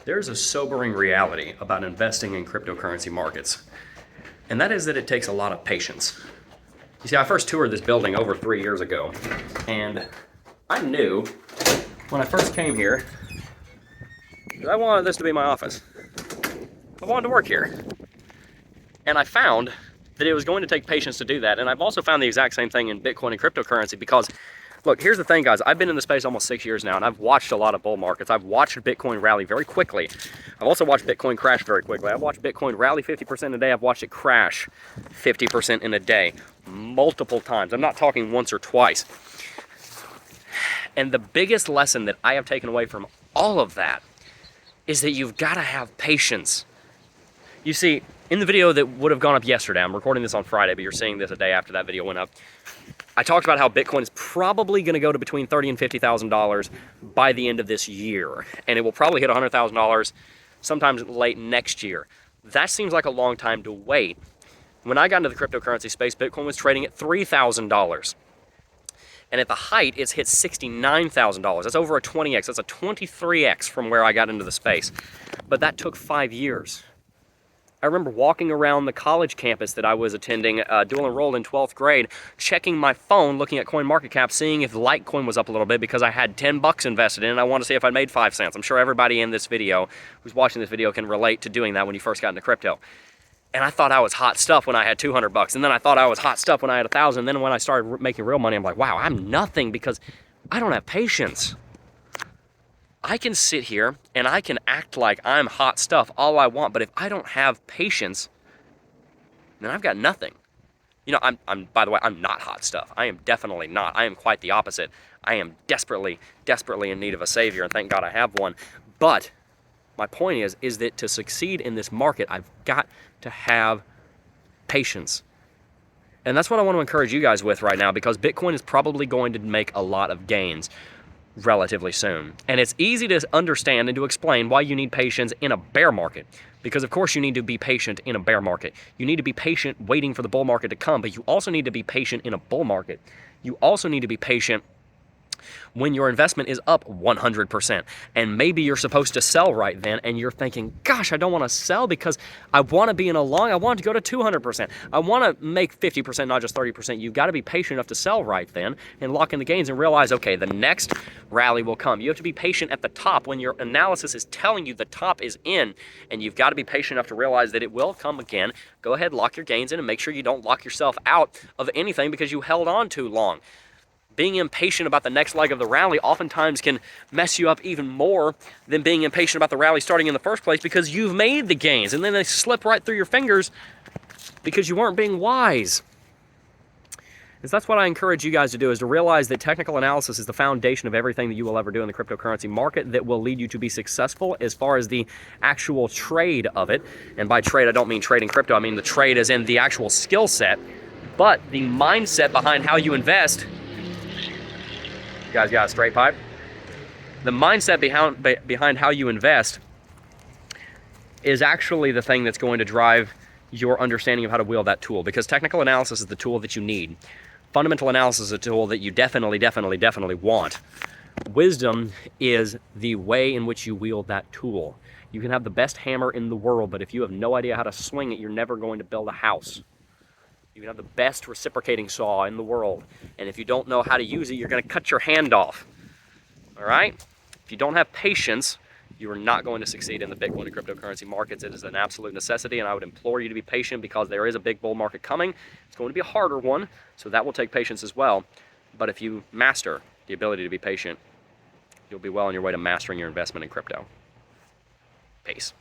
There's a sobering reality about investing in cryptocurrency markets, and that is that it takes a lot of patience. You see, I first toured this building over 3 years ago, and I knew when I first came here that I wanted this to be my office. I wanted to work here. And I found that it was going to take patience to do that. And I've also found the exact same thing in Bitcoin and cryptocurrency because, look, here's the thing, guys. I've been in the space almost 6 years now, and I've watched a lot of bull markets. I've watched Bitcoin rally very quickly. I've also watched Bitcoin crash very quickly. I've watched Bitcoin rally 50% a day. I've watched it crash 50% in a day multiple times. I'm not talking once or twice. And the biggest lesson that I have taken away from all of that is that you've got to have patience. You see, in the video that would have gone up yesterday, I'm recording this on Friday, but you're seeing this a day after that video went up, I talked about how Bitcoin is probably going to go to between $30,000 and $50,000 by the end of this year, and it will probably hit $100,000 sometime late next year. That seems like a long time to wait. When I got into the cryptocurrency space, Bitcoin was trading at $3,000. And at the height, it's hit $69,000. That's over a 20x. That's a 23x from where I got into the space. But that took 5 years. I remember walking around the college campus that I was attending, dual enrolled in 12th grade, checking my phone, looking at CoinMarketCap, seeing if Litecoin was up a little bit because I had 10 bucks invested in it and I wanted to see if I made 5 cents. I'm sure everybody in this video who's watching this video can relate to doing that when you first got into crypto. And I thought I was hot stuff when I had 200 bucks. And then I thought I was hot stuff when I had 1,000. Then when I started making real money, I'm like, wow, I'm nothing because I don't have patience. I can sit here and I can act like I'm hot stuff all I want, but if I don't have patience, then I've got nothing. You know, by the way, I'm not hot stuff. I am definitely not. I am quite the opposite. I am desperately, desperately in need of a savior, and thank God I have one. But my point is that to succeed in this market, I've got to have patience. And that's what I want to encourage you guys with right now, because Bitcoin is probably going to make a lot of gains relatively soon. And it's easy to understand and to explain why you need patience in a bear market. Because of course you need to be patient in a bear market. You need to be patient waiting for the bull market to come, but you also need to be patient in a bull market. You also need to be patient when your investment is up 100%. And maybe you're supposed to sell right then, and you're thinking, gosh, I don't want to sell because I want to be in a long, I want to go to 200%. I want to make 50%, not just 30%. You've got to be patient enough to sell right then and lock in the gains and realize, okay, the next rally will come. You have to be patient at the top when your analysis is telling you the top is in, and you've got to be patient enough to realize that it will come again. Go ahead, lock your gains in, and make sure you don't lock yourself out of anything because you held on too long. Being impatient about the next leg of the rally oftentimes can mess you up even more than being impatient about the rally starting in the first place, because you've made the gains and then they slip right through your fingers because you weren't being wise. And so that's what I encourage you guys to do, is to realize that technical analysis is the foundation of everything that you will ever do in the cryptocurrency market that will lead you to be successful as far as the actual trade of it. And by trade, I don't mean trading crypto. I mean the trade as in the actual skill set, but the mindset behind how you invest. You guys got a straight pipe? The mindset behind how you invest is actually the thing that's going to drive your understanding of how to wield that tool, because technical analysis is the tool that you need. Fundamental analysis is a tool that you definitely want. Wisdom is the way in which you wield that tool. You can have the best hammer in the world, but if you have no idea how to swing it, you're never going to build a house. You can have the best reciprocating saw in the world, and if you don't know how to use it, you're going to cut your hand off. All right? If you don't have patience, you are not going to succeed in the Bitcoin and cryptocurrency markets. It is an absolute necessity, and I would implore you to be patient, because there is a big bull market coming. It's going to be a harder one, so that will take patience as well. But if you master the ability to be patient, you'll be well on your way to mastering your investment in crypto. Peace.